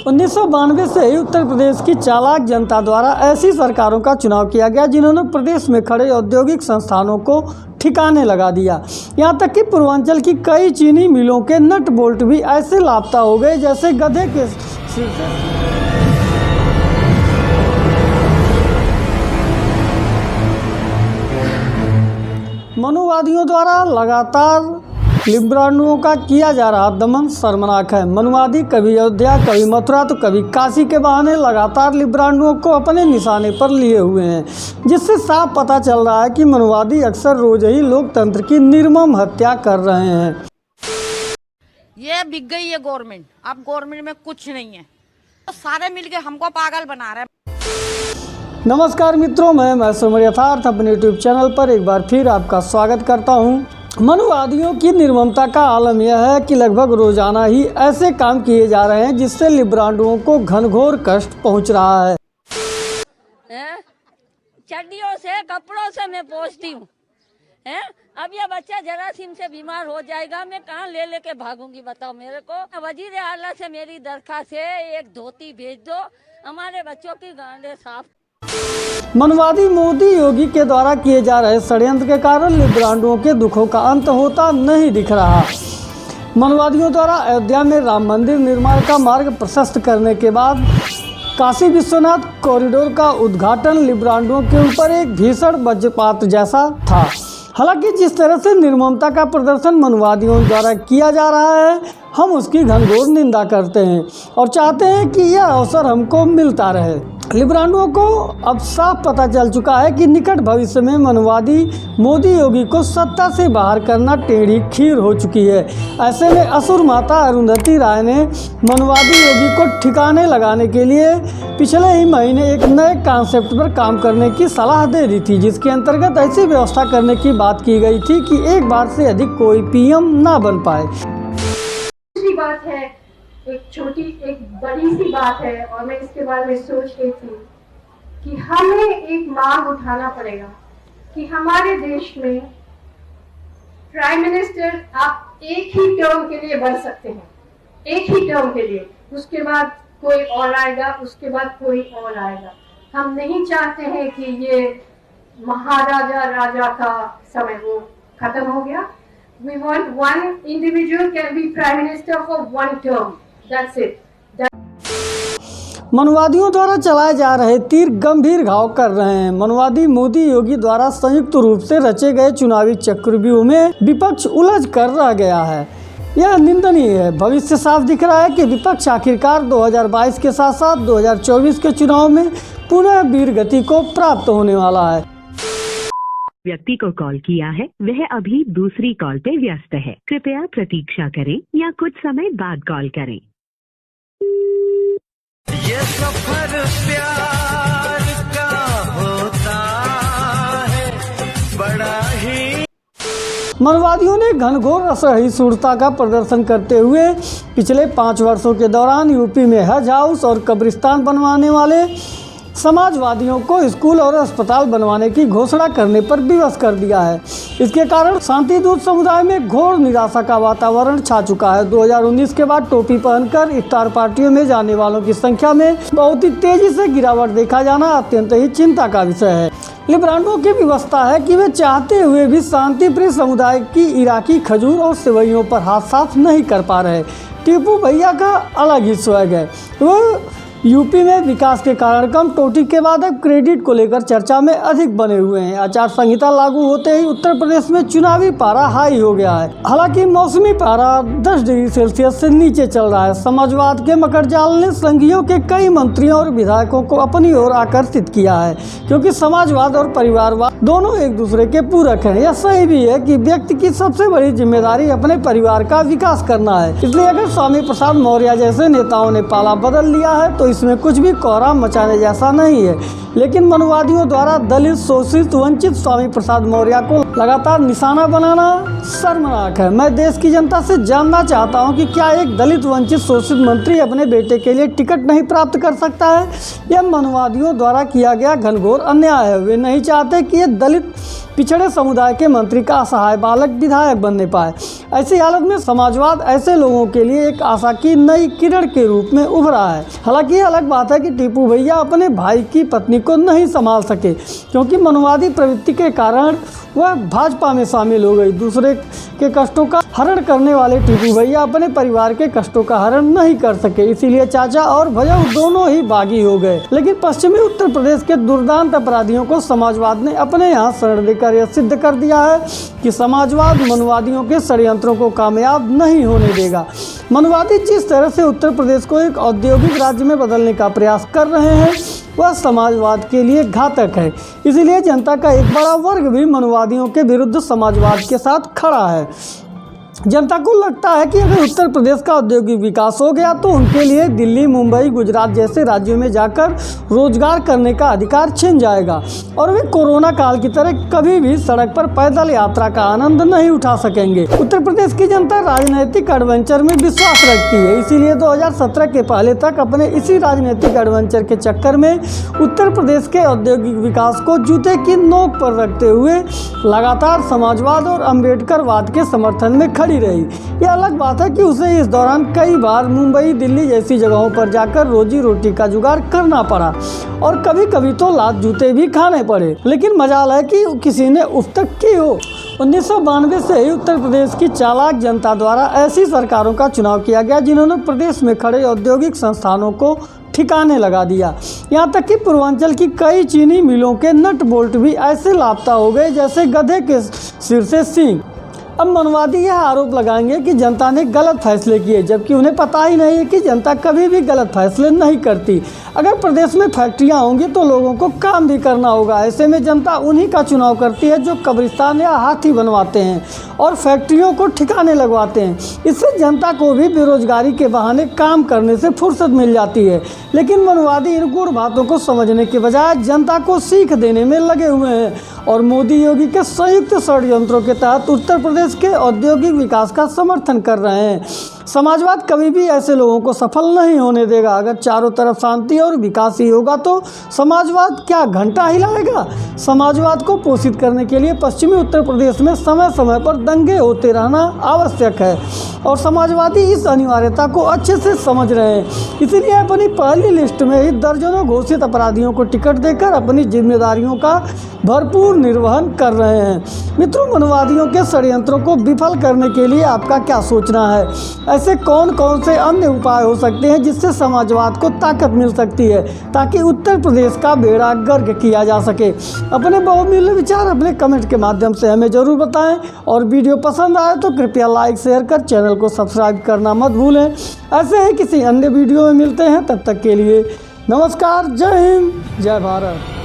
1992 से ही उत्तर प्रदेश की चालाक जनता द्वारा ऐसी सरकारों का चुनाव किया गया जिन्होंने प्रदेश में खड़े औद्योगिक संस्थानों को ठिकाने लगा दिया। यहाँ तक कि पूर्वांचल की कई चीनी मिलों के नट बोल्ट भी ऐसे लापता हो गए जैसे गधे के सिर से। मनुवादियों द्वारा लगातार लिब्रांडुओं का किया जा रहा दमन शर्मनाक है। मनुवादी कभी अयोध्या, कभी मथुरा तो कभी काशी के बहाने लगातार लिब्रांडुओं को अपने निशाने पर लिए हुए हैं, जिससे साफ पता चल रहा है कि मनुवादी अक्सर रोज ही लोकतंत्र की निर्मम हत्या कर रहे हैं। ये बिक गई है गवर्नमेंट, अब गवर्नमेंट में कुछ नहीं है, तो सारे मिलके हमको पागल बना रहे हैं। नमस्कार मित्रों, मैं महेश्वर यथार्थ अपने यूट्यूब चैनल पर एक बार फिर आपका स्वागत करता हूं। मनुवादियों की निर्ममता का आलम यह है कि लगभग रोजाना ही ऐसे काम किए जा रहे हैं जिससे लिब्रांडुओं को घनघोर कष्ट पहुंच रहा है। चड्डियों से कपड़ों से मैं पोंछती हूँ। अब यह बच्चा जरासीम से बीमार हो जाएगा, मैं कहाँ ले लेके भागूंगी बताओ मेरे को। वजीर आला से मेरी दरखास्त है, एक धोती भेज दो, हमारे बच्चों की गांडें साफ। मनुवादी मोदी योगी के द्वारा किए जा रहे षड्यंत्र के कारण लिब्रांडुओं के दुखों का अंत होता नहीं दिख रहा। मनुवादियों द्वारा अयोध्या में राम मंदिर निर्माण का मार्ग प्रशस्त करने के बाद काशी विश्वनाथ कॉरिडोर का उद्घाटन लिब्रांडुओं के ऊपर एक भीषण वज्रपात जैसा था। हालांकि जिस तरह से निर्ममता का प्रदर्शन मनुवादियों द्वारा किया जा रहा है, हम उसकी घनघोर निंदा करते हैं और चाहते हैं कि यह अवसर हमको मिलता रहे। लिब्रांडुओं को अब साफ पता चल चुका है कि निकट भविष्य में मनुवादी मोदी योगी को सत्ता से बाहर करना टेढ़ी खीर हो चुकी है। ऐसे में असुर माता अरुंधति राय ने मनुवादी योगी को ठिकाने लगाने के लिए पिछले ही महीने एक नए कॉन्सेप्ट पर काम करने की सलाह दे दी थी, जिसके अंतर्गत ऐसी व्यवस्था करने की बात की गई थी कि एक बार से अधिक कोई पीएम ना बन पाए। दूसरी बात है, एक बड़ी सी बात है, और मैं इसके बारे में सोच रही थी कि हमें एक मांग उठाना पड़ेगा कि हमारे देश में प्राइम मिनिस्टर आप एक ही टर्म के लिए बन सकते हैं, एक ही टर्म के लिए, उसके बाद कोई और आएगा, उसके बाद कोई और आएगा। हम नहीं चाहते हैं कि ये महाराजा राजा का समय वो खत्म हो गया। We want one individual can be prime minister for one term. That's it. मनुवादियों द्वारा चलाए जा रहे तीर गंभीर घाव कर रहे हैं। मनुवादी मोदी योगी द्वारा संयुक्त रूप से रचे गए चुनावी चक्रव्यूह में विपक्ष उलझ कर रह गया है। यह निंदनीय है। भविष्य साफ दिख रहा है कि विपक्ष आखिरकार 2022 के साथ साथ 2024 के चुनाव में पुनः वीर गति को प्राप्त होने वाला है। व्यक्ति को कॉल किया है, वह अभी दूसरी कॉल पे व्यस्त है, कृपया प्रतीक्षा करें या कुछ समय बाद कॉल करें। ये सफर प्यार का होता है बड़ा ही। मनुवादियों ने घनघोर असहिष्णुता का प्रदर्शन करते हुए पिछले 5 वर्षों के दौरान यूपी में हज हाउस और कब्रिस्तान बनवाने वाले समाजवादियों को स्कूल और अस्पताल बनवाने की घोषणा करने पर विवश कर दिया है। इसके कारण शांतिदूत समुदाय में घोर निराशा का वातावरण छा चुका है। 2019 के बाद टोपी पहनकर इफ्तार पार्टियों में जाने वालों की संख्या में बहुत ही तेजी से गिरावट देखा जाना अत्यंत ही चिंता का विषय है। लिब्रांडुओं की व्यवस्था है कि वे चाहते हुए भी शांति प्रिय समुदाय की इराकी खजूर और सेवइयों पर हाथ साफ नहीं कर पा रहे। टीपू भैया का अलग ही स्वैग है। वह यूपी में विकास के कारण कम टोटी के बाद अब क्रेडिट को लेकर चर्चा में अधिक बने हुए हैं। आचार संहिता लागू होते ही उत्तर प्रदेश में चुनावी पारा हाई हो गया है। हालांकि मौसमी पारा 10 डिग्री सेल्सियस से नीचे चल रहा है। समाजवाद के मकड़जाल ने संघियों के कई मंत्रियों और विधायकों को अपनी ओर आकर्षित किया है, क्योंकि समाजवाद और परिवारवाद दोनों एक दूसरे के पूरक हैं। यह सही भी है कि व्यक्ति की सबसे बड़ी जिम्मेदारी अपने परिवार का विकास करना है। इसलिए अगर स्वामी प्रसाद मौर्य जैसे नेताओं ने पाला बदल लिया है तो इसमें कुछ भी कोहराम मचाने जैसा नहीं है। लेकिन मनुवादियों द्वारा दलित, शोषित, वंचित स्वामी प्रसाद मौर्य को लगातार निशाना बनाना शर्मनाक है। मैं देश की जनता से जानना चाहता हूं कि क्या एक दलित, वंचित, शोषित मंत्री अपने बेटे के लिए टिकट नहीं प्राप्त कर सकता है? यह मनुवादियों द्वारा किया गया घनघोर अन्याय है। वे नहीं चाहते कि ये दलित पिछड़े समुदाय के मंत्री का असहाय बालक विधायक बनने पाए। ऐसी हालत में समाजवाद ऐसे लोगों के लिए एक आशा की नई किरण के रूप में उभरा है। हालांकि ये अलग बात है कि टीपू भैया अपने भाई की पत्नी को नहीं संभाल सके, क्योंकि मनुवादी प्रवृत्ति के कारण वह भाजपा में शामिल हो गई। दूसरे के कष्टों का हरण करने वाले टीपू भैया अपने परिवार के कष्टों का हरण नहीं कर सके, इसीलिए चाचा और भैया दोनों ही बागी हो गए। लेकिन पश्चिमी उत्तर प्रदेश के दुर्दांत अपराधियों को समाजवाद ने अपने यहाँ शरण देकर यह सिद्ध कर दिया है कि समाजवाद मनुवादियों के षड्यंत्रों को कामयाब नहीं होने देगा। मनुवादी जिस तरह से उत्तर प्रदेश को एक औद्योगिक राज्य में बदलने का प्रयास कर रहे हैं, वह समाजवाद के लिए घातक है। इसलिए जनता का एक बड़ा वर्ग भी मनुवादियों के विरुद्ध समाजवाद के साथ खड़ा है। जनता को लगता है कि अगर उत्तर प्रदेश का औद्योगिक विकास हो गया तो उनके लिए दिल्ली, मुंबई, गुजरात जैसे राज्यों में जाकर रोजगार करने का अधिकार छिन जाएगा और वे कोरोना काल की तरह कभी भी सड़क पर पैदल यात्रा का आनंद नहीं उठा सकेंगे। उत्तर प्रदेश की जनता राजनीतिक एडवेंचर में विश्वास रखती है, इसीलिए 2017 के पहले तक अपने इसी राजनीतिक एडवेंचर के चक्कर में उत्तर प्रदेश के औद्योगिक विकास को जूते की नोक पर रखते हुए लगातार समाजवाद और अम्बेडकरवाद के समर्थन में खड़ी रही। यह अलग बात है कि उसे इस दौरान कई बार मुंबई, दिल्ली जैसी जगहों पर जाकर रोजी रोटी का जुगाड़ करना पड़ा और कभी कभी तो लात जूते भी खाने पड़े। लेकिन मजाल है कि किसी ने उफ तक की हो। 1992 से ही उत्तर प्रदेश की चालाक जनता द्वारा ऐसी सरकारों का चुनाव किया गया जिन्होंने प्रदेश में खड़े औद्योगिक संस्थानों को ठिकाने लगा दिया। यहाँ तक कि पूर्वांचल की कई चीनी मिलों के नट बोल्ट भी ऐसे लापता हो गए जैसे गधे के सिर से सींग। अब मनुवादी यह आरोप लगाएंगे कि जनता ने गलत फैसले किए, जबकि उन्हें पता ही नहीं है कि जनता कभी भी गलत फैसले नहीं करती। अगर प्रदेश में फैक्ट्रियां होंगी तो लोगों को काम भी करना होगा। ऐसे में जनता उन्हीं का चुनाव करती है जो कब्रिस्तान या हाथी बनवाते हैं और फैक्ट्रियों को ठिकाने लगवाते हैं। इससे जनता को भी बेरोजगारी के बहाने काम करने से फुर्सत मिल जाती है। लेकिन मनुवादी इन गुड़ बातों को समझने के बजाय जनता को सीख देने में लगे हुए हैं और मोदी योगी के संयुक्त षड्यंत्रों के तहत उत्तर प्रदेश के औद्योगिक विकास का समर्थन कर रहे हैं। समाजवाद कभी भी ऐसे लोगों को सफल नहीं होने देगा। अगर चारों तरफ शांति और विकास ही होगा तो समाजवाद क्या घंटा हिलाएगा? समाजवाद को पोषित करने के लिए पश्चिमी उत्तर प्रदेश में समय समय पर दंगे होते रहना आवश्यक है और समाजवादी इस अनिवार्यता को अच्छे से समझ रहे हैं। इसीलिए अपनी पहली लिस्ट में ही दर्जनों घोषित अपराधियों को टिकट देकर अपनी जिम्मेदारियों का भरपूर निर्वहन कर रहे हैं। मित्रों, मनुवादियों के षड्यंत्रों को विफल करने के लिए आपका क्या सोचना है? ऐसे कौन कौन से अन्य उपाय हो सकते हैं जिससे समाजवाद को ताकत मिल सकती है ताकि उत्तर प्रदेश का बेड़ा गर्क किया जा सके? अपने बहुमूल्य विचार अपने कमेंट के माध्यम से हमें जरूर बताएं और वीडियो पसंद आए तो कृपया लाइक, शेयर कर चैनल को सब्सक्राइब करना मत भूलें। ऐसे ही किसी अन्य वीडियो में मिलते हैं, तब तक के लिए नमस्कार। जय हिंद, जय भारत।